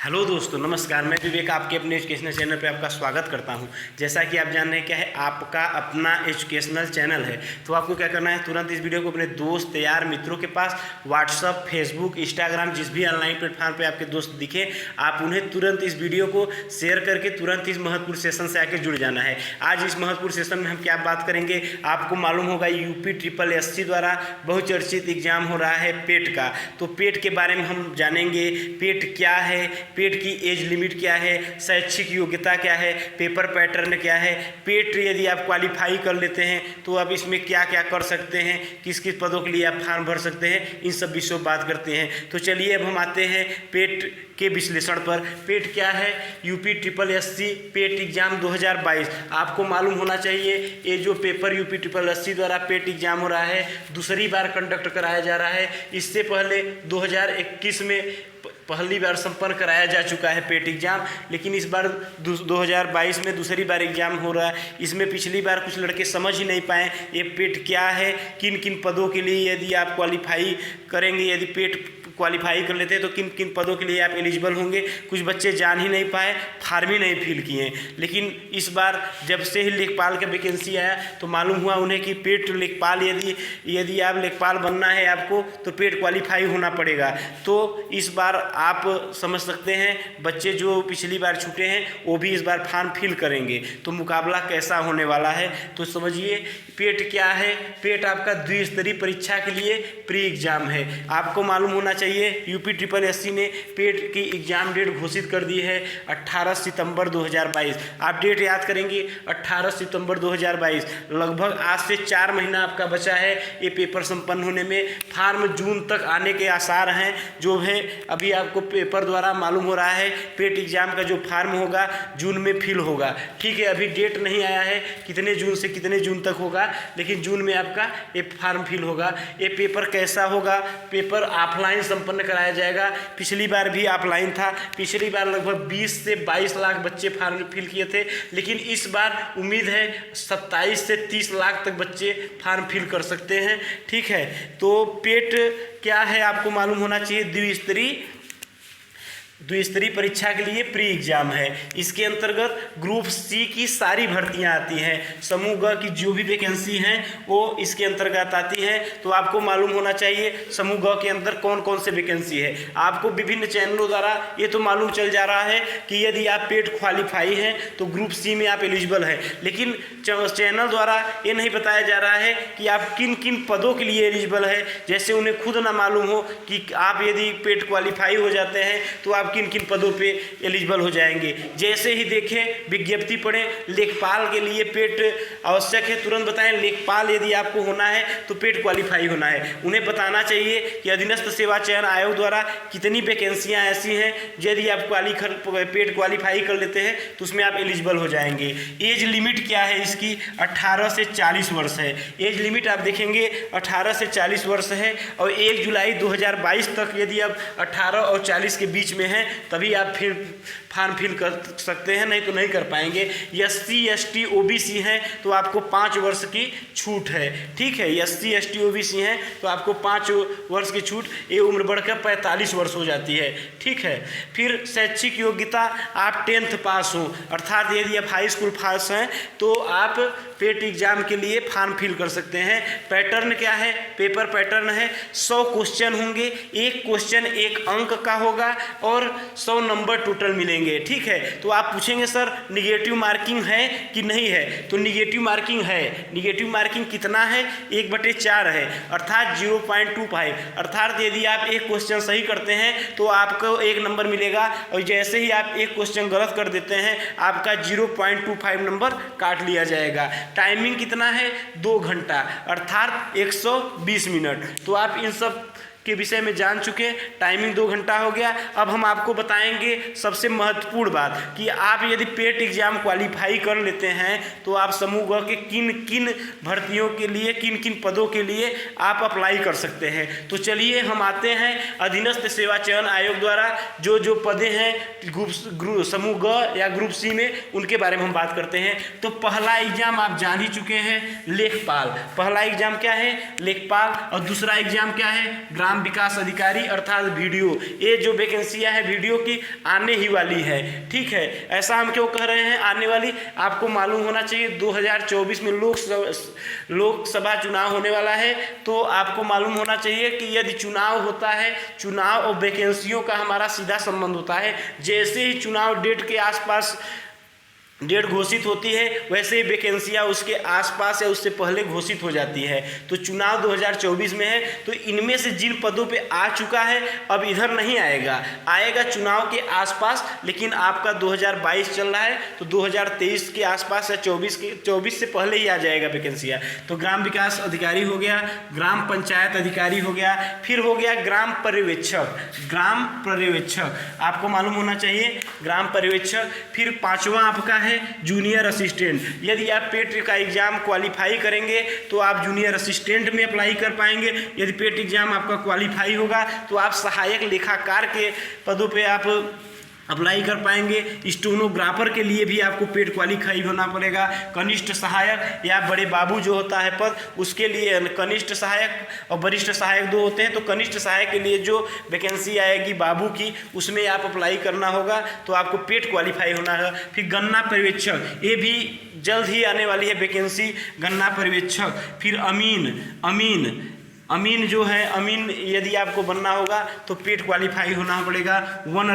Hello दोस्तों, नमस्कार। मैं विवेक आपके अपने एजुकेशनल चैनल पे आपका स्वागत करता हूं। जैसा कि आप जान रहे हैं क्या है, आपका अपना एजुकेशनल चैनल है, तो आपको क्या करना है, तुरंत इस वीडियो को अपने दोस्त यार मित्रों के पास व्हाट्सअप, फेसबुक, इंस्टाग्राम, जिस भी ऑनलाइन प्लेटफॉर्म पे आपके दोस्त दिखे, आप उन्हें तुरंत इस वीडियो को शेयर करके तुरंत इस महत्वपूर्ण सेशन से आके जुड़ जाना है। आज इस महत्वपूर्ण सेशन में हम क्या बात करेंगे, आपको मालूम होगा यूपी SSSC द्वारा बहुचर्चित एग्जाम हो रहा है पेट का। तो पेट के बारे में हम जानेंगे, पेट क्या है, पेट की एज लिमिट क्या है, शैक्षिक योग्यता क्या है, पेपर पैटर्न क्या है, पेट यदि आप क्वालिफाई कर लेते हैं तो आप इसमें क्या क्या कर सकते हैं, किस किस पदों के लिए आप फॉर्म भर सकते हैं, इन सब विषयों पर बात करते हैं। तो चलिए अब हम आते हैं पेट के विश्लेषण पर। पेट क्या है, यूपी SSSC पेट एग्जाम 2022। आपको मालूम होना चाहिए ये जो पेपर यूपी SSSC द्वारा पेट एग्जाम हो रहा है, दूसरी बार कंडक्ट कराया जा रहा है। इससे पहले 2021 में पहली बार संपन्न कराया जा चुका है पेट एग्जाम, लेकिन इस बार 2022 में दूसरी बार एग्जाम हो रहा है। इसमें पिछली बार कुछ लड़के समझ ही नहीं पाए ये पेट क्या है, किन किन पदों के लिए यदि आप क्वालिफाई करेंगे, यदि पेट क्वालिफाई कर लेते हैं तो किन किन पदों के लिए आप एलिजिबल होंगे। कुछ बच्चे जान ही नहीं पाए, फॉर्म ही नहीं फिल किए। लेकिन इस बार जब से ही लेखपाल का वैकेंसी आया तो मालूम हुआ उन्हें कि पेट लेखपाल यदि आप लेखपाल बनना है आपको तो पेट क्वालिफाई होना पड़ेगा। तो इस बार आप समझ सकते हैं बच्चे जो पिछली बार छूटे हैं वो भी इस बार फॉर्म फिल करेंगे। तो मुकाबला कैसा होने वाला है तो समझिए। पेट क्या है, पेट आपका द्विस्तरीय परीक्षा के लिए प्री एग्जाम है। आपको मालूम होना चाहिए यूपी SSSC ने पेट की एग्जाम डेट घोषित कर दी है 18 सितंबर 2022। आप डेट याद करेंगे 18 सितंबर 2022। लगभग आज से 4 महीना आपका बचा है ये पेपर संपन्न होने में। फॉर्म जून तक आने के आसार हैं जो है। अभी आपको पेपर द्वारा मालूम हो रहा है पेट एग्जाम का जो फॉर्म होगा जून में फिल होगा। ठीक है, अभी डेट नहीं आया है कितने जून से कितने जून तक होगा, लेकिन जून में आपका ये फॉर्म फिल होगा। ये पेपर कैसा होगा, पेपर ऑफलाइन संपन्न कराया जाएगा। पिछली बार भी ऑफलाइन था। पिछली बार लगभग 20 से 22 लाख बच्चे फॉर्म फिल किए थे, लेकिन इस बार उम्मीद है 27 से 30 लाख तक बच्चे फॉर्म फिल कर सकते हैं। ठीक है, तो पेट क्या है आपको मालूम होना चाहिए। द्विस्तरीय परीक्षा के लिए प्री एग्जाम है। इसके अंतर्गत ग्रुप C की सारी भर्तियां आती हैं। समूह ग की जो भी वैकेंसी हैं वो इसके अंतर्गत आती हैं। तो आपको मालूम होना चाहिए समूह ग के अंदर कौन कौन से वैकेंसी है। आपको विभिन्न चैनलों द्वारा ये तो मालूम चल जा रहा है कि यदि आप पेट क्वालिफाई हैं तो ग्रुप C में आप एलिजिबल हैं, लेकिन चैनल द्वारा ये नहीं बताया जा रहा है कि आप किन किन पदों के लिए एलिजिबल है। जैसे उन्हें खुद ना मालूम हो कि आप यदि पेट क्वालिफाई हो जाते हैं तो आप किन किन पदों पे एलिजिबल हो जाएंगे। जैसे ही देखें विज्ञप्ति पढ़ें, लेखपाल के लिए पेट आवश्यक है, तुरंत बताएं पेट यदि आपको होना है तो पेट क्वालिफाई होना है। उन्हें बताना चाहिए कि अधीनस्थ सेवा चयन आयोग द्वारा कितनी वैकेंसियां ऐसी हैं यदि आप पेट क्वालिफाई कर लेते हैं तो उसमें आप एलिजिबल हो जाएंगे। एज लिमिट क्या है इसकी, 18 से 40 वर्ष है। एज लिमिट आप देखेंगे 18 से 40 वर्ष है, और 1 जुलाई 2022 तक यदि आप 18 और 40 के बीच में हैं तभी आप फिर फॉर्म फिल कर सकते हैं, नहीं तो नहीं कर पाएंगे। SC ST OBC हैं तो आपको 5 वर्ष की छूट है। ठीक है, SC ST OBC हैं तो आपको 5 वर्ष की छूट, ये उम्र बढ़कर 45 वर्ष हो जाती है। ठीक है, फिर शैक्षिक योग्यता आप 10th पास हो, अर्थात यदि आप हाई स्कूल पास हैं तो आप पेट एग्जाम के लिए फॉर्म फिल कर सकते हैं। पैटर्न क्या है, पेपर पैटर्न है। 100 क्वेश्चन होंगे, एक क्वेश्चन 1 अंक का होगा और 100 नंबर टोटल मिलेंगे। ठीक है, तो आप पूछेंगे सर निगेटिव मार्किंग है कि नहीं है, तो निगेटिव मार्किंग है। निगेटिव मार्किंग कितना है, 1/4 है, अर्थात 0.25। अर्थात यदि आप एक क्वेश्चन सही करते हैं तो आपको 1 नंबर मिलेगा, और जैसे ही आप एक क्वेश्चन गलत कर देते हैं आपका 0.25 नंबर काट लिया जाएगा। टाइमिंग कितना है, 2 घंटा, अर्थात 120 मिनट। तो आप इन सब के विषय में जान चुके। टाइमिंग 2 घंटा हो गया। अब हम आपको बताएंगे सबसे महत्वपूर्ण बात कि आप यदि पेट एग्जाम क्वालिफाई कर लेते हैं तो आप समूह ग के किन किन भर्तियों के लिए, किन किन पदों के लिए आप अप्लाई कर सकते हैं। तो चलिए हम आते हैं अधीनस्थ सेवा चयन आयोग द्वारा जो जो पदें हैं समूह ग या ग्रुप C में, उनके बारे में हम बात करते हैं। तो पहला एग्जाम आप जान ही चुके हैं, लेखपाल। पहला एग्जाम क्या है, लेखपाल, और दूसरा एग्जाम क्या है, ग्राम ग्राम विकास अधिकारी अर्थात वीडियो, ये जो वैकेंसियाँ है वीडियो की आने ही वाली है। ठीक है, ऐसा हम क्यों कह रहे हैं आने वाली, आपको मालूम होना चाहिए 2024 में लोकसभा चुनाव होने वाला है। तो आपको मालूम होना चाहिए कि यदि चुनाव होता है, चुनाव और वैकेंसियों का हमारा सीधा संबंध होता है। जैसे ही चुनाव डेट के आसपास डेट घोषित होती है, वैसे ही वैकेंसियाँ उसके आसपास या उससे पहले घोषित हो जाती है। तो चुनाव 2024 में है, तो इनमें से जिन पदों पे आ चुका है अब इधर नहीं आएगा, आएगा चुनाव के आसपास। लेकिन आपका 2022 चल रहा है तो 2023 के आसपास या 24 से पहले ही आ जाएगा वैकेंसियाँ। तो ग्राम विकास अधिकारी हो गया, ग्राम पंचायत अधिकारी हो गया, फिर हो गया ग्राम पर्यवेक्षक। ग्राम पर्यवेक्षक आपको मालूम होना चाहिए, ग्राम पर्यवेक्षक। फिर पाँचवा आपका है जूनियर असिस्टेंट। यदि आप पेट का एग्जाम क्वालिफाई करेंगे तो आप जूनियर असिस्टेंट में अप्लाई कर पाएंगे। यदि पेट एग्जाम आपका क्वालिफाई होगा तो आप सहायक लेखाकार के पदों पे आप अप्लाई कर पाएंगे। स्टेनोग्राफर के लिए भी आपको पेट क्वालिफाई होना पड़ेगा। कनिष्ठ सहायक या बड़े बाबू जो होता है पद, उसके लिए कनिष्ठ सहायक और वरिष्ठ सहायक दो होते हैं। तो कनिष्ठ सहायक के लिए जो वैकेंसी आएगी बाबू की, उसमें आप अप्लाई करना होगा, तो आपको पेट क्वालिफाई होना है। फिर गन्ना पर्यवेक्षक, ये भी जल्द ही आने वाली है वैकेंसी, गन्ना पर्यवेक्षक। फिर अमीन जो है, अमीन यदि आपको बनना होगा तो पेट क्वालिफाई होना पड़ेगा। वन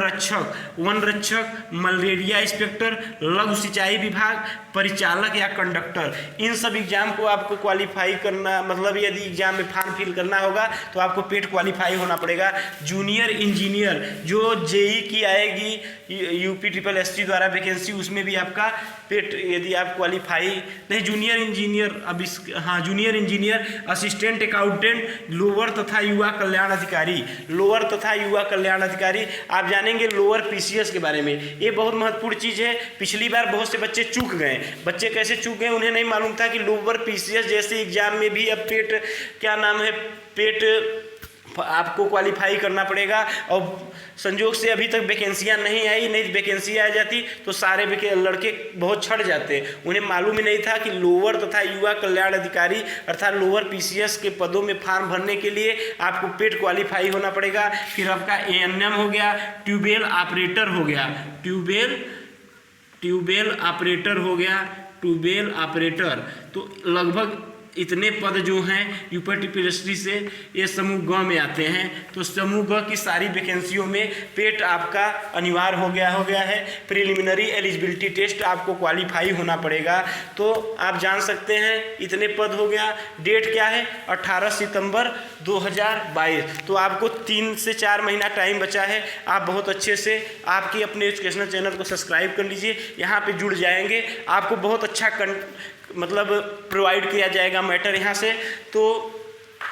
रक्षक, मलेरिया इंस्पेक्टर, लघु सिंचाई विभाग, परिचालक या कंडक्टर, इन सब एग्जाम को आपको क्वालिफाई करना, मतलब यदि एग्जाम में फॉर्म फिल करना होगा तो आपको पेट क्वालिफाई होना पड़ेगा। जूनियर इंजीनियर जो जेई की आएगी UPSSC द्वारा वैकेंसी, उसमें भी आपका पेट यदि आप क्वालिफाई नहीं, junior engineer, assistant accountant, lower तथा युवा कल्याण अधिकारी। आप जानेंगे लोअर PCS के बारे में, ये बहुत महत्वपूर्ण चीज़ है। पिछली बार बहुत से बच्चे चूक गए। बच्चे कैसे चूक गए, उन्हें नहीं मालूम था कि लोअर PCS जैसे एग्जाम में भी अब पेट आपको क्वालिफाई करना पड़ेगा। और संजोग से अभी तक वैकेंसियाँ नहीं आई, नहीं वैकेंसी आ जाती तो सारे लड़के बहुत छट जाते। उन्हें मालूम ही नहीं था कि लोअर तथा युवा कल्याण अधिकारी अर्थात लोअर PCS के पदों में फॉर्म भरने के लिए आपको पेट क्वालिफाई होना पड़ेगा। फिर आपका ANM हो गया, ट्यूबवेल ऑपरेटर। तो लगभग इतने पद जो हैं UPSSC से ये समूह ग में आते हैं। तो समूह ग की सारी वैकेंसियों में पेट आपका अनिवार्य हो गया है। प्रिलिमिनरी एलिजिबिलिटी टेस्ट आपको क्वालिफाई होना पड़ेगा। तो आप जान सकते हैं इतने पद हो गया। डेट क्या है, 18 सितंबर 2022। तो आपको 3 से 4 महीना टाइम बचा है। आप बहुत अच्छे से आपके अपने एजुकेशनल चैनल को सब्सक्राइब कर लीजिए, यहाँ पे जुड़ जाएंगे। आपको बहुत अच्छा मतलब प्रोवाइड किया जाएगा मैटर यहाँ से। तो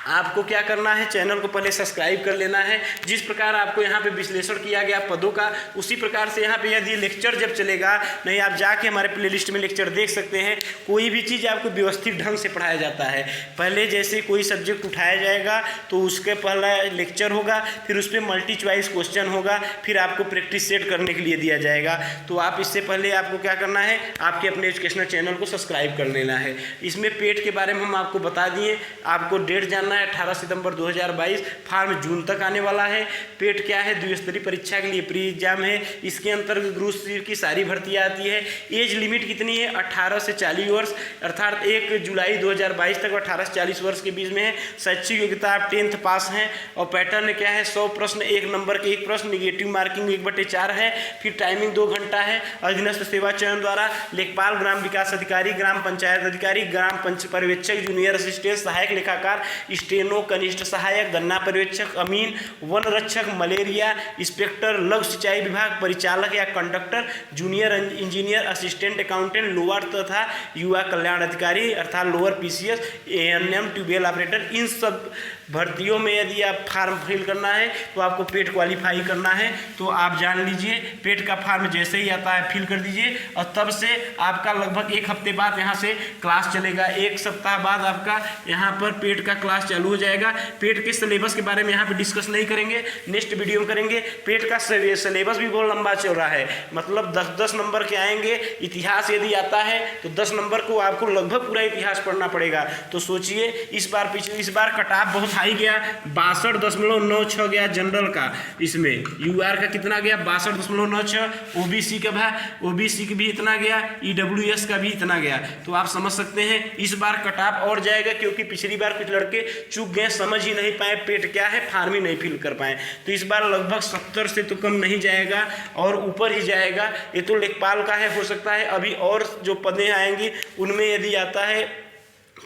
आपको क्या करना है, चैनल को पहले सब्सक्राइब कर लेना है। जिस प्रकार आपको यहाँ पे विश्लेषण किया गया पदों का, उसी प्रकार से यहाँ पे यदि लेक्चर जब चलेगा, नहीं आप जाके हमारे प्लेलिस्ट में लेक्चर देख सकते हैं। कोई भी चीज़ आपको व्यवस्थित ढंग से पढ़ाया जाता है। पहले जैसे कोई सब्जेक्ट उठाया जाएगा तो उसके पहला लेक्चर होगा, फिर उस पर मल्टी चॉइस क्वेश्चन होगा, फिर आपको प्रैक्टिस सेट करने के लिए दिया जाएगा। तो आप इससे पहले आपको क्या करना है, आपके अपने एजुकेशनल चैनल को सब्सक्राइब कर लेना है। इसमें पेट के बारे में हम आपको बता दिए। आपको डेट जानना है 18 सितंबर 2022। फॉर्म जून तक आने वाला है। पेट क्या है, द्विस्तरीय परीक्षा के लिए प्री एग्जाम है। इसके अंतर्गत ग्रुप सी की सारी भर्तियाँ आती है। एज लिमिट कितनी है, 18 से 40 वर्ष, अर्थात 1 जुलाई 2022 तक 18 से 40 वर्ष के बीच में है। शैक्षिक योग्यता आप 10th पास हैं। और पैटर्न क्या है, 100 प्रश्न 1 नंबर के 1 प्रश्न, निगेटिव मार्किंग 1/4 है। फिर टाइमिंग 2 घंटा है। अधीनस्थ सेवा चयन द्वारा लेखपाल, ग्राम विकास अधिकारी, ग्राम पंचायत अधिकारी, ग्राम पर्यवेक्षक, जूनियर असिस्टेंट, सहायक लेखाकार, स्टेनो, कनिष्ठ सहायक, गन्ना पर्यवेक्षक, अमीन, वन रक्षक, मलेरिया इंस्पेक्टर, लघु सिंचाई विभाग, परिचालक या conductor, junior engineer, assistant accountant, lower तथा युवा कल्याण अधिकारी अर्थात lower PCS, ANM, tubewell operator, इन सब भर्तियों में यदि आप फॉर्म फिल करना है तो आपको पेट क्वालिफाई करना है। तो आप जान लीजिए, पेट का फॉर्म जैसे ही आता है फिल कर दीजिए। और तब से आपका लगभग 1 हफ्ते बाद यहाँ से क्लास चलेगा। 1 सप्ताह बाद आपका यहाँ पर पेट का क्लास चालू हो जाएगा। पेट के सिलेबस के बारे में यहाँ पे डिस्कस नहीं करेंगे, नेक्स्ट वीडियो में करेंगे। पेट का सिलेबस भी बहुत लंबा चल रहा है, मतलब 10-10 नंबर के आएंगे। इतिहास यदि आता है तो 10 नंबर को आपको लगभग पूरा इतिहास पढ़ना पड़ेगा। तो सोचिए, इस बार कट ऑफ बहुत हाई गया 62.96 गया जनरल का, इसमें यूआर का कितना गया 62.96, ओबीसी का भाई ओबीसी का भी इतना गया, ईडब्ल्यूएस का भी इतना गया। तो आप समझ सकते हैं इस बार कट ऑफ और जाएगा, क्योंकि पिछली बार कुछ लड़के चूक गए, समझ ही नहीं पाए पेट क्या है, फार्म ही नहीं फिल कर पाए। तो इस बार लगभग 70 से तो कम नहीं जाएगा और ऊपर ही जाएगा। ये तो लेखपाल का है, हो सकता है अभी और जो पदें आएंगी उनमें यदि आता है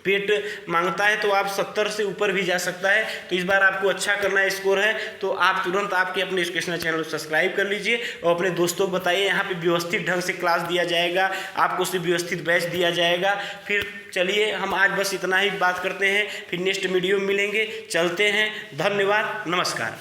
पेट मांगता है तो आप 70 से ऊपर भी जा सकता है। तो इस बार आपको अच्छा करना है, स्कोर है तो आप तुरंत आपके अपने एजुकेशनल चैनल को सब्सक्राइब कर लीजिए और अपने दोस्तों को बताइए। यहाँ पे व्यवस्थित ढंग से क्लास दिया जाएगा, आपको उससे व्यवस्थित बैच दिया जाएगा। फिर चलिए हम आज बस इतना ही बात करते हैं, फिर नेक्स्ट वीडियो में मिलेंगे। चलते हैं, धन्यवाद, नमस्कार।